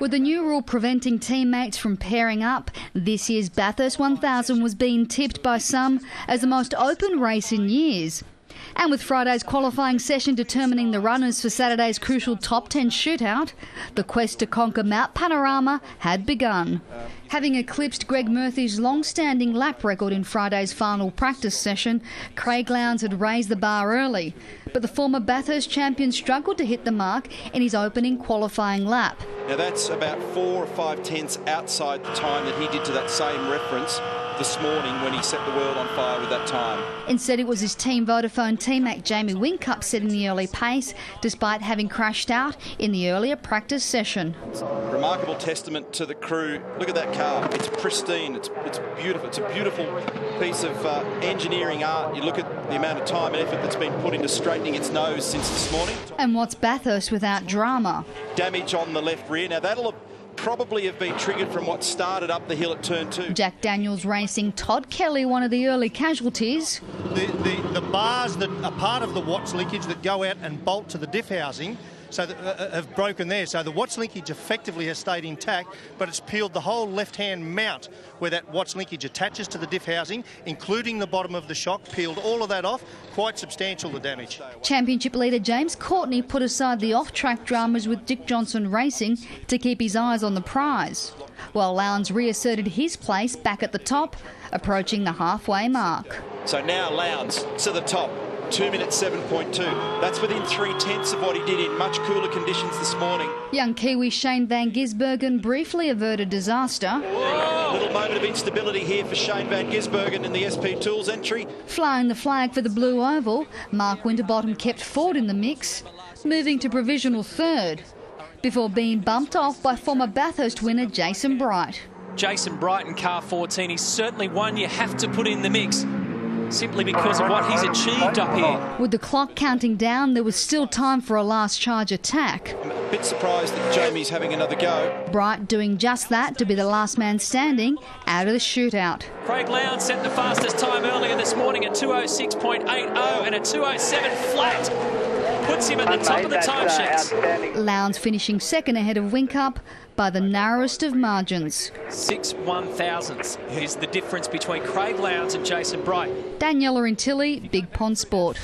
With the new rule preventing teammates from pairing up, this year's Bathurst 1000 was being tipped by some as the most open race in years. And with Friday's qualifying session determining the runners for Saturday's crucial top 10 shootout, the quest to conquer Mount Panorama had begun. Having eclipsed Greg Murphy's long-standing lap record in Friday's final practice session, Craig Lowndes had raised the bar early, but the former Bathurst champion struggled to hit the mark in his opening qualifying lap. Now that's about 4 or 5 tenths outside the time that he did to that same reference this morning when he set the world on fire with that time. Instead, it was his Team Vodafone teammate Jamie Whincup setting the early pace, despite having crashed out in the earlier practice session. Remarkable testament to the crew. Look at that car. It's pristine. It's beautiful. It's a beautiful piece of engineering art. You look at the amount of time and effort that's been put into straightening its nose since this morning. And what's Bathurst without drama? Damage on the left rear. Now that'll probably have been triggered from what started up the hill at turn 2. Jack Daniels Racing, Todd Kelly, one of the early casualties. The bars that are part of the watch linkage that go out and bolt to the diff housing so that, have broken there. So the watch linkage effectively has stayed intact, but it's peeled the whole left-hand mount where that watch linkage attaches to the diff housing, including the bottom of the shock, peeled all of that off. Quite substantial, the damage. Championship leader James Courtney put aside the off-track dramas with Dick Johnson Racing to keep his eyes on the prize, while Lowndes reasserted his place back at the top, approaching the halfway mark. So now Lowndes to the top. 2 minutes 7.2. That's within 3 tenths of what he did in much cooler conditions this morning. Young Kiwi Shane Van Gisbergen briefly averted disaster. Whoa. Little moment of instability here for Shane Van Gisbergen in the SP Tools entry. Flying the flag for the Blue Oval, Mark Winterbottom kept Ford in the mix, moving to provisional third, before being bumped off by former Bathurst winner Jason Bright. Jason Bright in car 14, he's certainly one you have to put in the mix, simply because of what he's achieved up here. With the clock counting down, there was still time for a last charge attack. I'm a bit surprised that Jamie's having another go. Bright doing just that to be the last man standing out of the shootout. Craig Lowndes set the fastest time earlier this morning at 2:06.80 and a 2:07 flat. Puts him at the top of the timesheets. Lowndes finishing second ahead of Whincup by the narrowest of margins. 6 1,000ths is the difference between Craig Lowndes and Jason Bright. Daniela Intilli, Big Pond Sport.